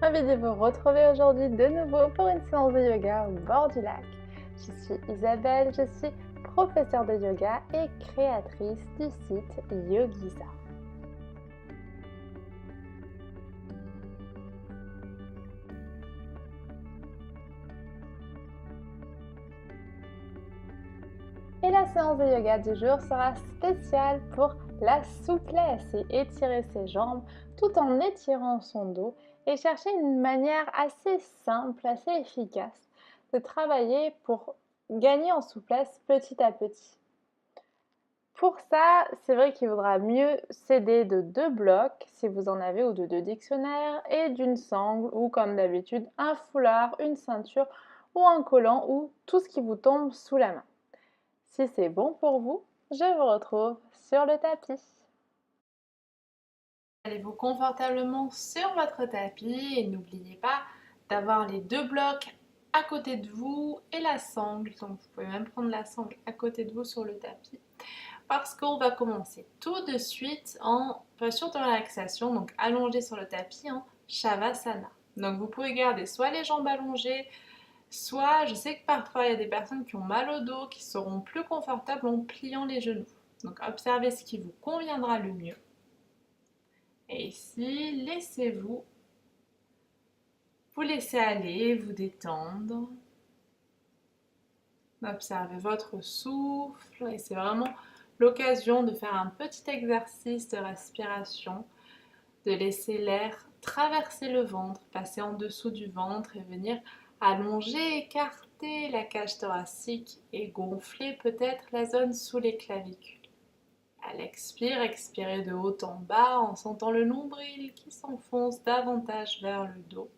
Ravie de vous retrouver aujourd'hui de nouveau pour une séance de yoga au bord du lac. Je suis Isabelle, je suis professeure de yoga et créatrice du site Yogisa. Et la séance de yoga du jour sera spéciale pour la souplesse et étirer ses jambes tout en étirant son dos et chercher une manière assez simple, assez efficace de travailler pour gagner en souplesse petit à petit. Pour ça, c'est vrai qu'il vaudra mieux s'aider de 2 blocs, si vous en avez, ou de 2 dictionnaires, et d'une sangle, ou comme d'habitude, un foulard, une ceinture, ou un collant, ou tout ce qui vous tombe sous la main. Si c'est bon pour vous, je vous retrouve sur le tapis. Allez-vous confortablement sur votre tapis et n'oubliez pas d'avoir les 2 blocs à côté de vous et la sangle. Donc vous pouvez même prendre la sangle à côté de vous sur le tapis. Parce qu'on va commencer tout de suite en posture de relaxation, donc allongé sur le tapis en Shavasana. Donc vous pouvez garder soit les jambes allongées, soit je sais que parfois il y a des personnes qui ont mal au dos, qui seront plus confortables en pliant les genoux. Donc observez ce qui vous conviendra le mieux. Et ici, laissez-vous vous laisser aller, vous détendre. Observez votre souffle et c'est vraiment l'occasion de faire un petit exercice de respiration, de laisser l'air traverser le ventre, passer en dessous du ventre et venir allonger, écarter la cage thoracique et gonfler peut-être la zone sous les clavicules. À l'expire, expirez de haut en bas en sentant le nombril qui s'enfonce davantage vers le dos.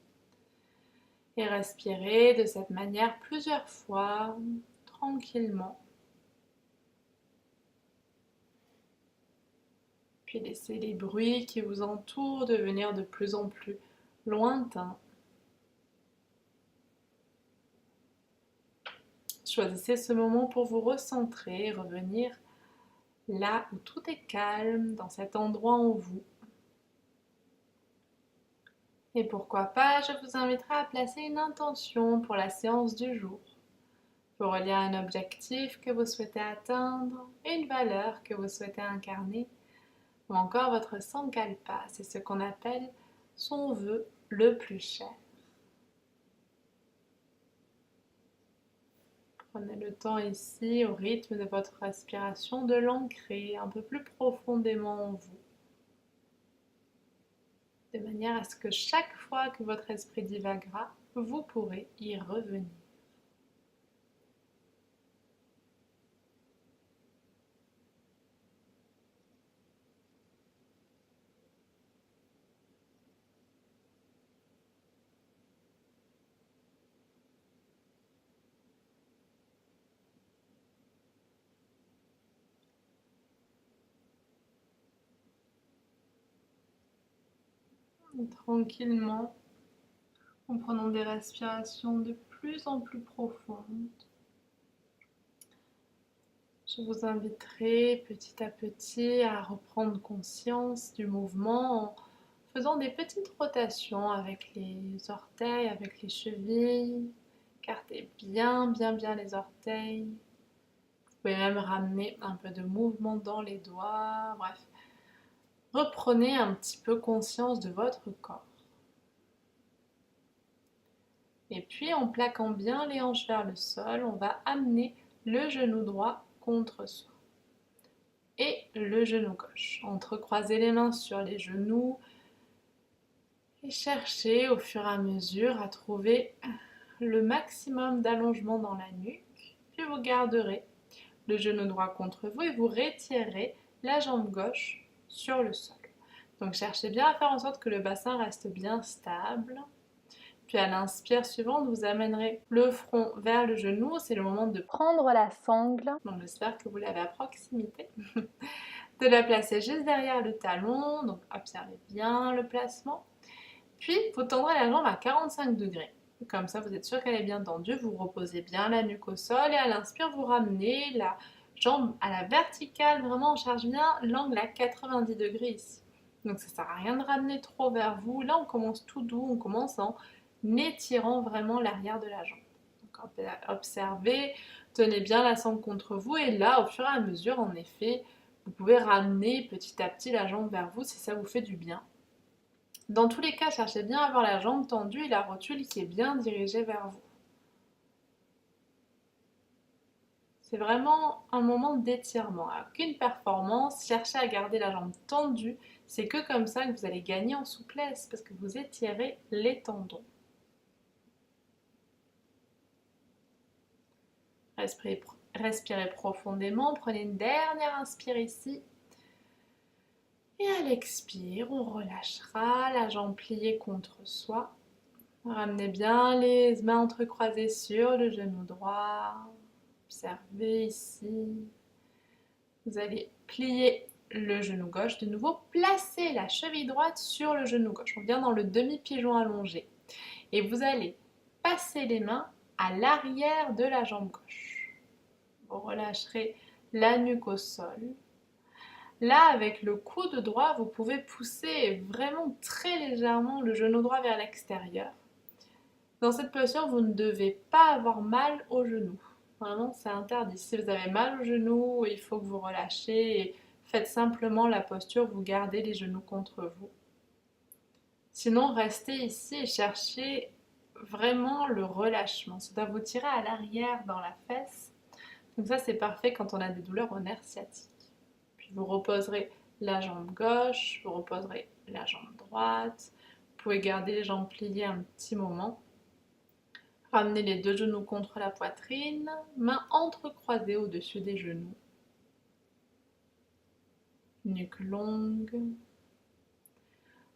Et respirez de cette manière plusieurs fois, tranquillement. Puis laissez les bruits qui vous entourent devenir de plus en plus lointains. Choisissez ce moment pour vous recentrer et revenir là où tout est calme, dans cet endroit en vous. Et pourquoi pas, je vous inviterai à placer une intention pour la séance du jour. Pour relier un objectif que vous souhaitez atteindre, une valeur que vous souhaitez incarner, ou encore votre sankalpa, c'est ce qu'on appelle son vœu le plus cher. Prenez le temps ici, au rythme de votre respiration, de l'ancrer un peu plus profondément en vous, de manière à ce que chaque fois que votre esprit divaguera, vous pourrez y revenir. Tranquillement, en prenant des respirations de plus en plus profondes. Je vous inviterai petit à petit à reprendre conscience du mouvement en faisant des petites rotations avec les orteils, avec les chevilles. Écartez bien les orteils. Vous pouvez même ramener un peu de mouvement dans les doigts. Bref, reprenez un petit peu conscience de votre corps. Et puis en plaquant bien les hanches vers le sol, on va amener le genou droit contre soi et le genou gauche. Entrecroisez les mains sur les genoux et cherchez au fur et à mesure à trouver le maximum d'allongement dans la nuque. Puis vous garderez le genou droit contre vous et vous retirez la jambe gauche sur le sol. Donc cherchez bien à faire en sorte que le bassin reste bien stable. Puis à l'inspire suivante, vous amènerez le front vers le genou. C'est le moment de prendre la sangle. Donc j'espère que vous l'avez à proximité. De la placer juste derrière le talon. Donc observez bien le placement. Puis vous tendrez la jambe à 45 degrés. Comme ça, vous êtes sûr qu'elle est bien tendue. Vous reposez bien la nuque au sol. Et à l'inspire, vous ramenez la jambe à la verticale. Vraiment, on charge bien l'angle à 90 degrés ici. Donc ça sert à rien de ramener trop vers vous. Là, on commence tout doux, on commence en étirant vraiment l'arrière de la jambe. Donc observez, tenez bien la sangle contre vous et là, au fur et à mesure, en effet, vous pouvez ramener petit à petit la jambe vers vous si ça vous fait du bien. Dans tous les cas, cherchez bien à avoir la jambe tendue et la rotule qui est bien dirigée vers vous. C'est vraiment un moment d'étirement. Aucune performance, cherchez à garder la jambe tendue. C'est que comme ça que vous allez gagner en souplesse parce que vous étirez les tendons. Respirez profondément, prenez une dernière inspire ici. Et à l'expire, on relâchera la jambe pliée contre soi. Ramenez bien les mains entrecroisées sur le genou droit. Observez ici. Vous allez plier le genou gauche. De nouveau, placez la cheville droite sur le genou gauche. On vient dans le demi-pigeon allongé. Et vous allez passer les mains à l'arrière de la jambe gauche. Vous relâcherez la nuque au sol. Là, avec le coude droit, vous pouvez pousser vraiment très légèrement le genou droit vers l'extérieur. Dans cette posture, vous ne devez pas avoir mal au genou. Vraiment, c'est interdit. Si vous avez mal au genou, il faut que vous relâchez et faites simplement la posture, vous gardez les genoux contre vous. Sinon, restez ici et cherchez vraiment le relâchement. Ça doit vous tirer à l'arrière dans la fesse. Donc ça, c'est parfait quand on a des douleurs au nerf sciatique. Puis vous reposerez la jambe gauche, vous reposerez la jambe droite. Vous pouvez garder les jambes pliées un petit moment. Ramenez les deux genoux contre la poitrine, mains entrecroisées au-dessus des genoux. Nuque longue.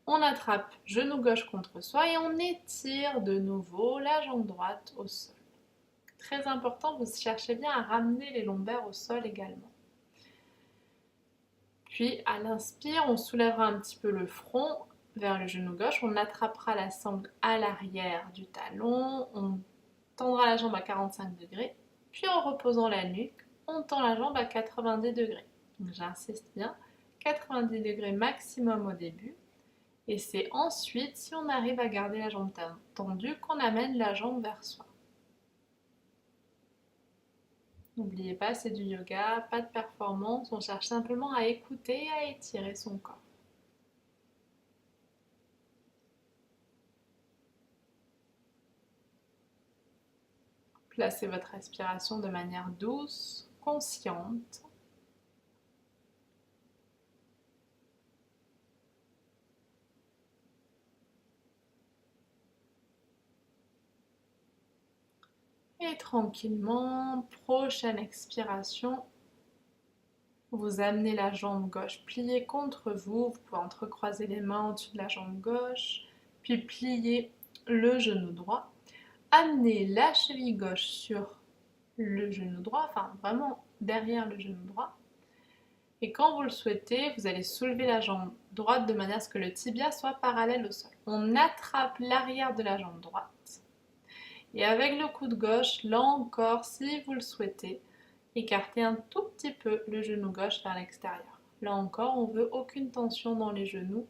On attrape genou gauche contre soi et on étire de nouveau la jambe droite au sol. Très important, vous cherchez bien à ramener les lombaires au sol également. Puis à l'inspire, on soulèvera un petit peu le front vers le genou gauche, on attrapera la sangle à l'arrière du talon, on tendra la jambe à 45 degrés, puis en reposant la nuque, on tend la jambe à 90 degrés. Donc j'insiste bien, 90 degrés maximum au début. Et c'est ensuite, si on arrive à garder la jambe tendue, qu'on amène la jambe vers soi. N'oubliez pas, c'est du yoga, pas de performance, on cherche simplement à écouter et à étirer son corps. Placez votre respiration de manière douce, consciente. Et tranquillement, prochaine expiration, vous amenez la jambe gauche pliée contre vous. Vous pouvez entrecroiser les mains au-dessus de la jambe gauche, puis plier le genou droit. Amenez la cheville gauche sur le genou droit, enfin vraiment derrière le genou droit. Et quand vous le souhaitez, vous allez soulever la jambe droite de manière à ce que le tibia soit parallèle au sol. On attrape l'arrière de la jambe droite. Et avec le coude gauche, là encore, si vous le souhaitez, écartez un tout petit peu le genou gauche vers l'extérieur. Là encore, on ne veut aucune tension dans les genoux.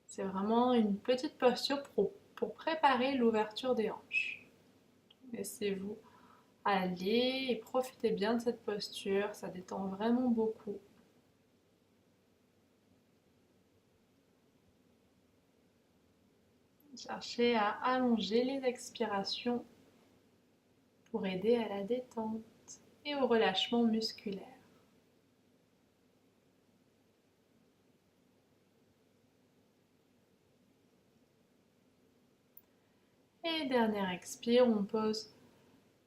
C'est vraiment une petite posture pour préparer l'ouverture des hanches. Laissez-vous aller et profitez bien de cette posture, ça détend vraiment beaucoup. Cherchez à allonger les expirations pour aider à la détente et au relâchement musculaire. Et dernière expire, on pose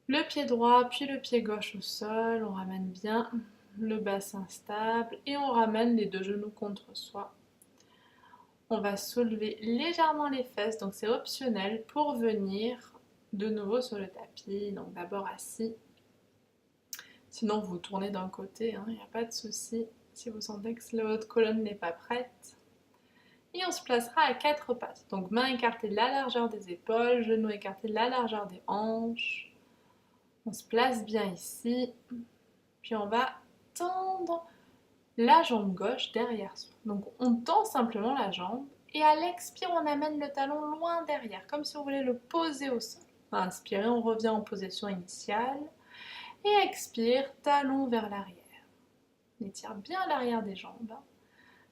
le pied droit puis le pied gauche au sol, on ramène bien le bassin stable et on ramène les deux genoux contre soi. On va soulever légèrement les fesses, donc c'est optionnel pour venir de nouveau sur le tapis. Donc d'abord assis, sinon vous tournez d'un côté, il n'y a pas de souci si vous sentez que votre colonne n'est pas prête. Et on se placera à quatre pattes, donc mains écartées de la largeur des épaules, genoux écartés de la largeur des hanches. On se place bien ici, puis on va tendre la jambe gauche derrière soi. Donc on tend simplement la jambe et à l'expire, on amène le talon loin derrière, comme si on voulait le poser au sol. Inspirez, on revient en position initiale et expire, talon vers l'arrière. On étire bien l'arrière des jambes.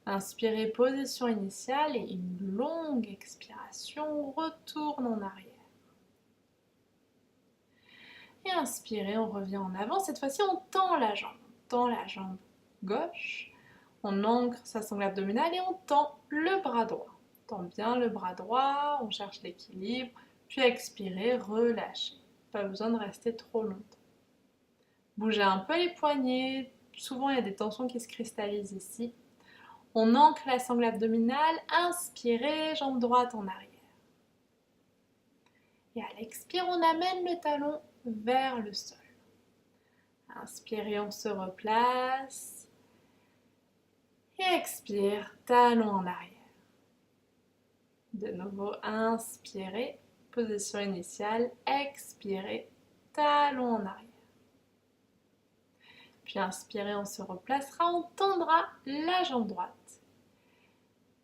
Inspirez, position initiale et une longue expiration, on retourne en arrière. Et inspirez, on revient en avant. Cette fois-ci, on tend la jambe gauche. On ancre sa sangle abdominale et on tend le bras droit. On tend bien le bras droit, on cherche l'équilibre, puis expirez, relâchez. Pas besoin de rester trop longtemps. Bougez un peu les poignets. Souvent, il y a des tensions qui se cristallisent ici. On ancre la sangle abdominale, inspirez, jambe droite en arrière. Et à l'expire, on amène le talon vers le sol. Inspirez, on se replace. Et expire, talon en arrière. De nouveau, inspirez, position initiale, expirez, talon en arrière. Puis inspirez, on se replacera, on tendra la jambe droite.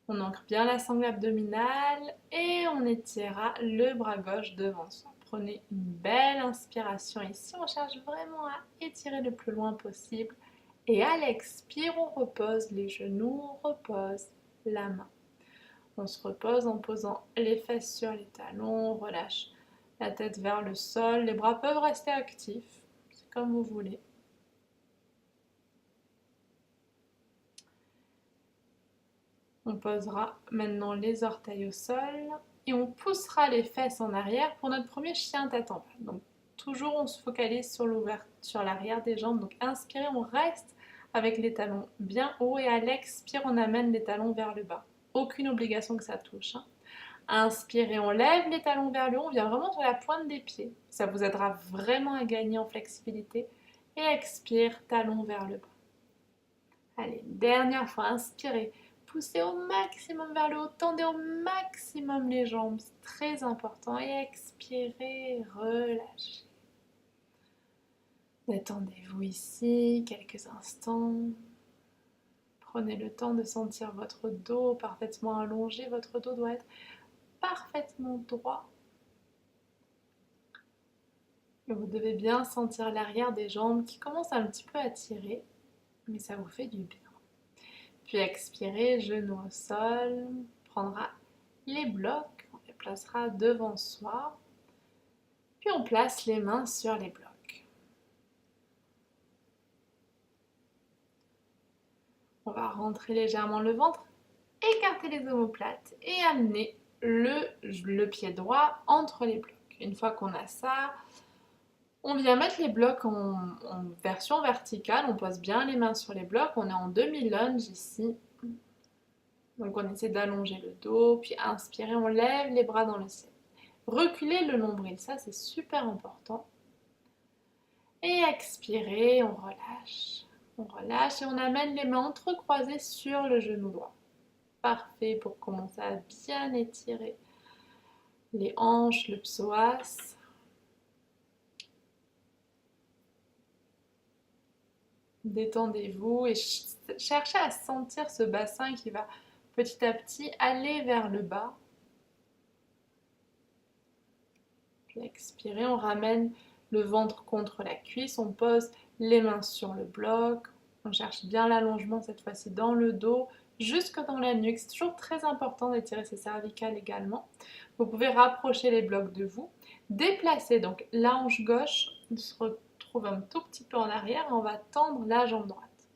On ancre bien la sangle abdominale et on étirera le bras gauche devant soi. Prenez une belle inspiration ici, on cherche vraiment à étirer le plus loin possible. Et à l'expire, on repose les genoux, on repose la main. On se repose en posant les fesses sur les talons, on relâche la tête vers le sol. Les bras peuvent rester actifs, c'est comme vous voulez. On posera maintenant les orteils au sol et on poussera les fesses en arrière pour notre premier chien tête en bas. Donc toujours on se focalise sur l'arrière des jambes. Donc inspirez, on reste avec les talons bien hauts et à l'expire, on amène les talons vers le bas. Aucune obligation que ça touche. Inspirez, on lève les talons vers le haut, on vient vraiment sur la pointe des pieds. Ça vous aidera vraiment à gagner en flexibilité. Et expire, talons vers le bas. Allez, dernière fois, inspirez. Poussez au maximum vers le haut, tendez au maximum les jambes, c'est très important. Et expirez, relâchez. Détendez-vous ici quelques instants. Prenez le temps de sentir votre dos parfaitement allongé. Votre dos doit être parfaitement droit. Et vous devez bien sentir l'arrière des jambes qui commence un petit peu à tirer, mais ça vous fait du bien. Puis expirez, genoux au sol, on prendra les blocs, on les placera devant soi, puis on place les mains sur les blocs. On va rentrer légèrement le ventre, écarter les omoplates et amener le pied droit entre les blocs. Une fois qu'on a ça, on vient mettre les blocs en version verticale, on pose bien les mains sur les blocs, on est en demi-lunge ici. Donc on essaie d'allonger le dos, puis inspirez, on lève les bras dans le ciel. Reculez le nombril, ça c'est super important. Et expirez, on relâche. On relâche et on amène les mains entrecroisées sur le genou droit. Parfait pour commencer à bien étirer les hanches, le psoas. Détendez-vous et cherchez à sentir ce bassin qui va petit à petit aller vers le bas. Puis expirez, on ramène le ventre contre la cuisse, on pose les mains sur le bloc, on cherche bien l'allongement cette fois-ci dans le dos, jusque dans la nuque. C'est toujours très important d'étirer ses cervicales également. Vous pouvez rapprocher les blocs de vous, déplacer donc la hanche gauche, on se retrouve un tout petit peu en arrière et on va tendre la jambe droite.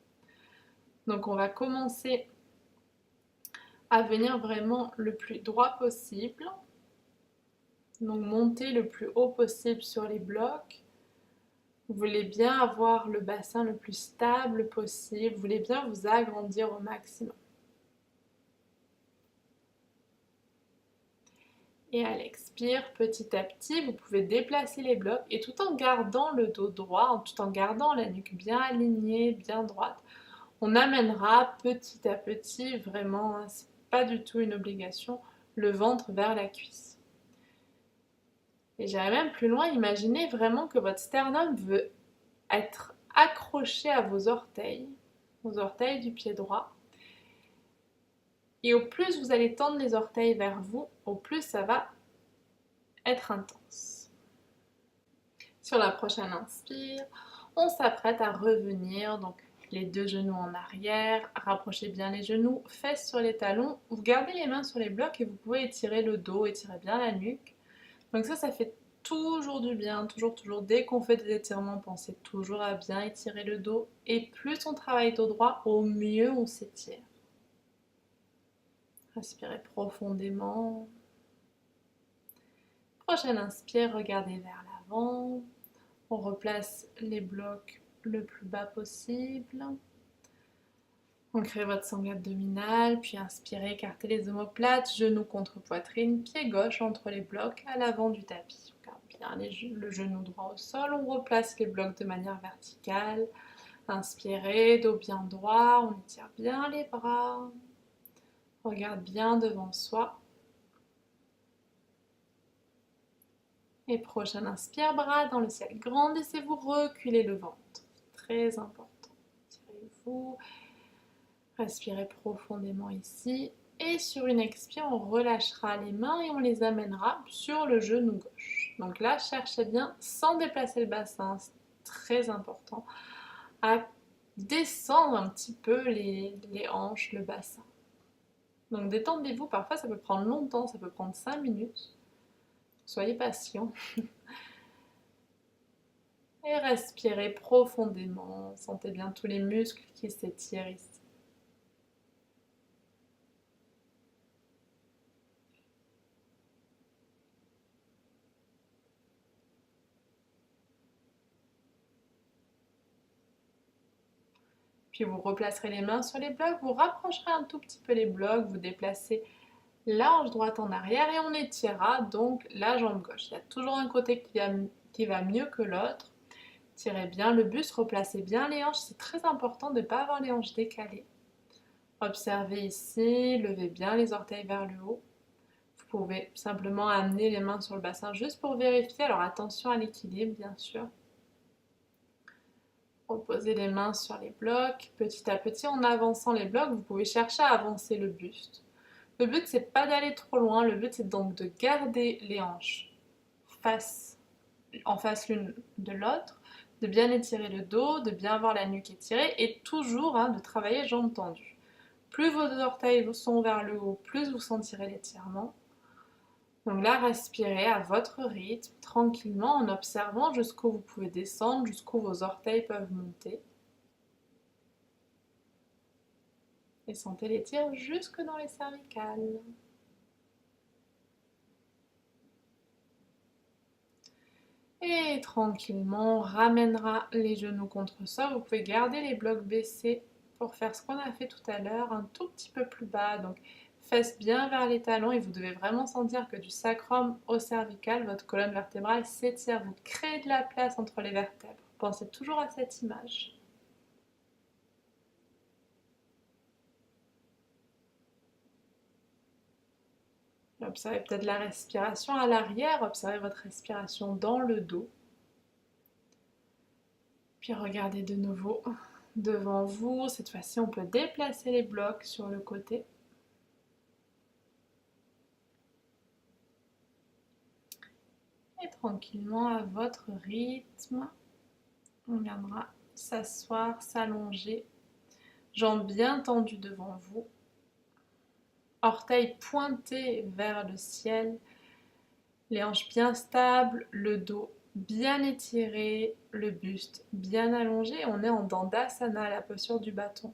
Donc on va commencer à venir vraiment le plus droit possible. Donc montez le plus haut possible sur les blocs. Vous voulez bien avoir le bassin le plus stable possible. Vous voulez bien vous agrandir au maximum. Et à l'expire, petit à petit, vous pouvez déplacer les blocs et tout en gardant le dos droit, tout en gardant la nuque bien alignée, bien droite, on amènera petit à petit, vraiment, c'est pas du tout une obligation, le ventre vers la cuisse. Et j'irai même plus loin, imaginez vraiment que votre sternum veut être accroché à vos orteils. aux orteils du pied droit. Et au plus vous allez tendre les orteils vers vous, au plus ça va être intense. Sur la prochaine inspire, on s'apprête à revenir, donc les deux genoux en arrière, rapprochez bien les genoux, fesses sur les talons, vous gardez les mains sur les blocs et vous pouvez étirer le dos, étirer bien la nuque. Donc ça fait toujours du bien, toujours, dès qu'on fait des étirements, pensez toujours à bien étirer le dos et plus on travaille dos droit, au mieux on s'étire. Respirez profondément. Prochaine inspire, regardez vers l'avant. On replace les blocs le plus bas possible. On crée votre sangle abdominale, puis inspirez, écartez les omoplates, genoux contre poitrine, pied gauche entre les blocs à l'avant du tapis. On garde bien le genou droit au sol, on replace les blocs de manière verticale. Inspirez, dos bien droit, on étire bien les bras. Regarde bien devant soi. Et prochaine inspire, bras dans le ciel. Grandissez-vous, reculez le ventre. Très important. Tirez-vous. Respirez profondément ici. Et sur une expire, on relâchera les mains et on les amènera sur le genou gauche. Donc là, cherchez bien, sans déplacer le bassin, c'est très important, à descendre un petit peu les hanches, le bassin. Donc détendez-vous, parfois ça peut prendre longtemps, ça peut prendre 5 minutes. Soyez patient. Et respirez profondément. Sentez bien tous les muscles qui s'étirent ici. Puis vous replacerez les mains sur les blocs, vous rapprocherez un tout petit peu les blocs, vous déplacez la hanche droite en arrière et on étirera donc la jambe gauche. Il y a toujours un côté qui va mieux que l'autre. Tirez bien le buste, replacez bien les hanches. C'est très important de ne pas avoir les hanches décalées. Observez ici, levez bien les orteils vers le haut. Vous pouvez simplement amener les mains sur le bassin juste pour vérifier. Alors attention à l'équilibre bien sûr. Reposez les mains sur les blocs. Petit à petit, en avançant les blocs, vous pouvez chercher à avancer le buste. Le but, c'est pas d'aller trop loin. Le but, c'est donc de garder les hanches en face l'une de l'autre, de bien étirer le dos, de bien avoir la nuque étirée et toujours de travailler jambes tendues. Plus vos orteils sont vers le haut, plus vous sentirez l'étirement. Donc là, respirez à votre rythme, tranquillement, en observant jusqu'où vous pouvez descendre, jusqu'où vos orteils peuvent monter. Et sentez les tirs jusque dans les cervicales. Et tranquillement, on ramènera les genoux contre le sol. Vous pouvez garder les blocs baissés pour faire ce qu'on a fait tout à l'heure, un tout petit peu plus bas. Donc, fesses bien vers les talons et vous devez vraiment sentir que du sacrum au cervical, votre colonne vertébrale s'étire. Vous créez de la place entre les vertèbres. Pensez toujours à cette image. Observez peut-être la respiration à l'arrière, observez votre respiration dans le dos. Puis regardez de nouveau devant vous. Cette fois-ci, on peut déplacer les blocs sur le côté. Et tranquillement, à votre rythme, on viendra s'asseoir, s'allonger. Jambes bien tendues devant vous. Orteils pointés vers le ciel. Les hanches bien stables, le dos bien étiré, le buste bien allongé. On est en Dandasana, la posture du bâton.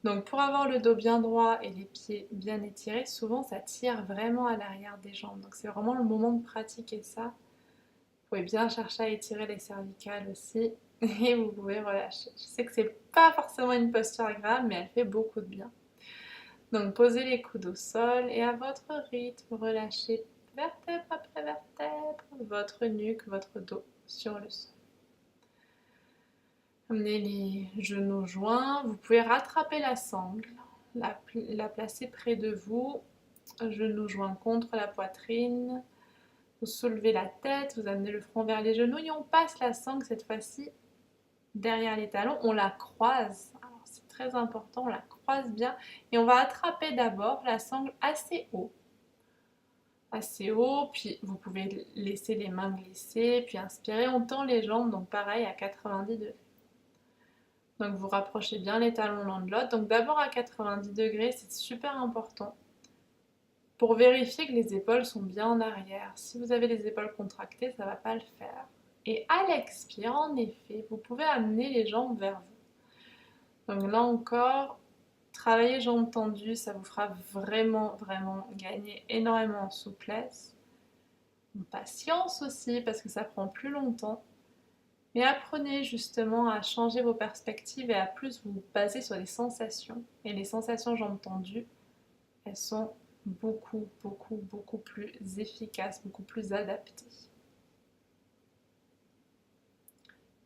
Donc pour avoir le dos bien droit et les pieds bien étirés, souvent ça tire vraiment à l'arrière des jambes. Donc c'est vraiment le moment de pratiquer ça. Vous pouvez bien chercher à étirer les cervicales aussi et vous pouvez relâcher. Je sais que c'est pas forcément une posture agréable, mais elle fait beaucoup de bien. Donc posez les coudes au sol et à votre rythme, relâchez vertèbre après vertèbre, votre nuque, votre dos sur le sol. Amenez les genoux joints, vous pouvez rattraper la sangle, la placer près de vous, genoux joints contre la poitrine. Vous soulevez la tête, vous amenez le front vers les genoux et on passe la sangle cette fois-ci derrière les talons, on la croise. Alors c'est très important, on la croise bien et on va attraper d'abord la sangle assez haut, puis vous pouvez laisser les mains glisser, puis inspirer, on tend les jambes, donc pareil à 90 degrés. Donc vous rapprochez bien les talons l'un de l'autre. Donc d'abord à 90 degrés, c'est super important pour vérifier que les épaules sont bien en arrière. Si vous avez les épaules contractées, ça ne va pas le faire. Et à l'expire, en effet, vous pouvez amener les jambes vers vous. Donc là encore, travailler jambes tendues, ça vous fera vraiment, vraiment gagner énormément en souplesse. En patience aussi, parce que ça prend plus longtemps. Mais apprenez justement à changer vos perspectives et à plus vous baser sur les sensations. Et les sensations jambes tendues, elles sont beaucoup, beaucoup, beaucoup plus efficaces, beaucoup plus adaptées.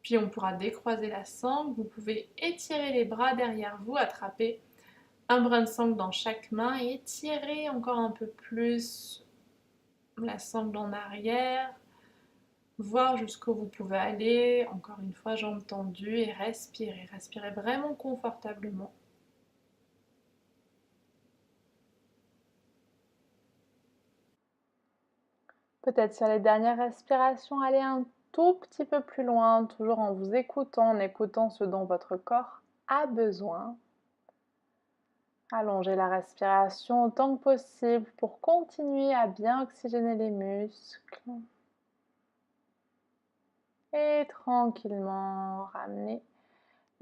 Puis on pourra décroiser la sangle. Vous pouvez étirer les bras derrière vous, attraper un brin de sangle dans chaque main et étirer encore un peu plus la sangle en arrière. Voir jusqu'où vous pouvez aller, encore une fois, jambes tendues et respirez. Respirez vraiment confortablement. Peut-être sur les dernières respirations, allez un tout petit peu plus loin, toujours en vous écoutant, en écoutant ce dont votre corps a besoin. Allongez la respiration autant que possible pour continuer à bien oxygéner les muscles. Et tranquillement, ramenez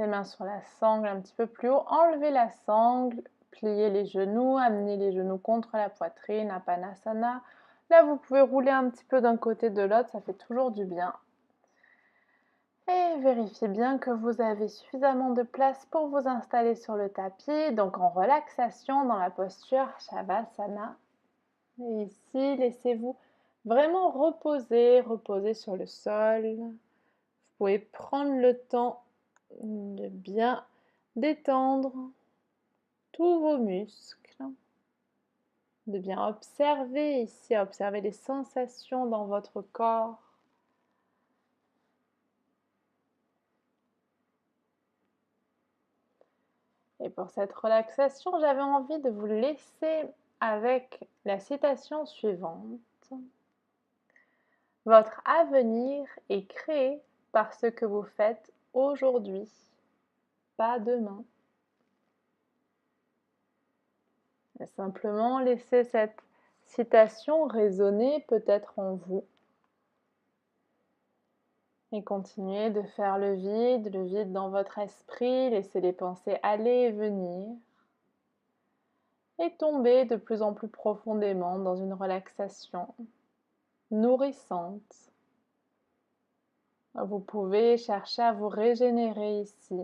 les mains sur la sangle un petit peu plus haut. Enlevez la sangle, pliez les genoux, amenez les genoux contre la poitrine, Apanasana. Là, vous pouvez rouler un petit peu d'un côté de l'autre, ça fait toujours du bien. Et vérifiez bien que vous avez suffisamment de place pour vous installer sur le tapis, donc en relaxation dans la posture Shavasana. Et ici, laissez-vous vraiment reposer sur le sol. Vous pouvez prendre le temps de bien détendre tous vos muscles, de bien observer ici, observer les sensations dans votre corps. Et pour cette relaxation, j'avais envie de vous laisser avec la citation suivante. Votre avenir est créé par ce que vous faites aujourd'hui, pas demain. Et simplement laissez cette citation résonner peut-être en vous. Et continuez de faire le vide dans votre esprit, laissez les pensées aller et venir. Et tomber de plus en plus profondément dans une relaxation nourrissante. Vous pouvez chercher à vous régénérer ici.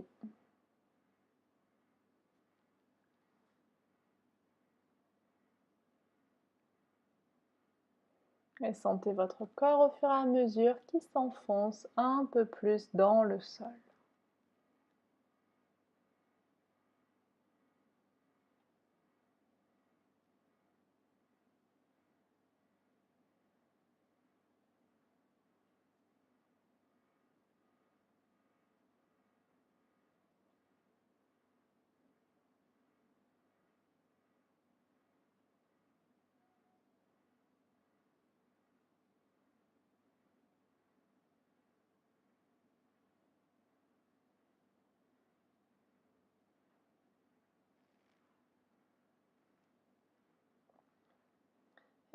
Et sentez votre corps au fur et à mesure qui s'enfonce un peu plus dans le sol.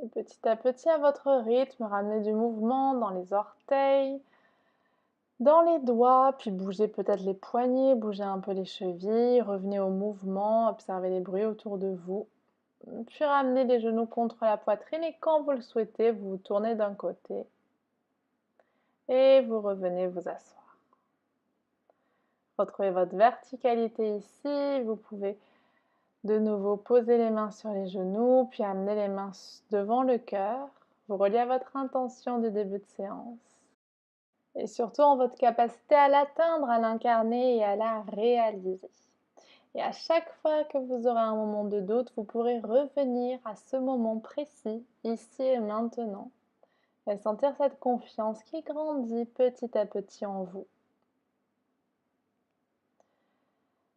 Et petit à petit, à votre rythme, ramenez du mouvement dans les orteils, dans les doigts, puis bougez peut-être les poignets, bougez un peu les chevilles, revenez au mouvement, observez les bruits autour de vous. Puis ramenez les genoux contre la poitrine et quand vous le souhaitez, vous vous tournez d'un côté et vous revenez vous asseoir. Retrouvez votre verticalité ici, vous pouvez de nouveau poser les mains sur les genoux, puis amener les mains devant le cœur. Vous reliez à votre intention du début de séance. Et surtout en votre capacité à l'atteindre, à l'incarner et à la réaliser. Et à chaque fois que vous aurez un moment de doute, vous pourrez revenir à ce moment précis, ici et maintenant, et sentir cette confiance qui grandit petit à petit en vous.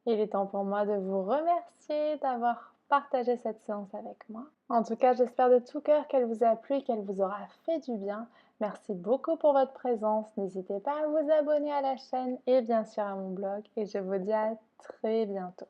Il est temps pour moi de vous remercier d'avoir partagé cette séance avec moi. En tout cas, j'espère de tout cœur qu'elle vous a plu et qu'elle vous aura fait du bien. Merci beaucoup pour votre présence. N'hésitez pas à vous abonner à la chaîne et bien sûr à mon blog. Et je vous dis à très bientôt.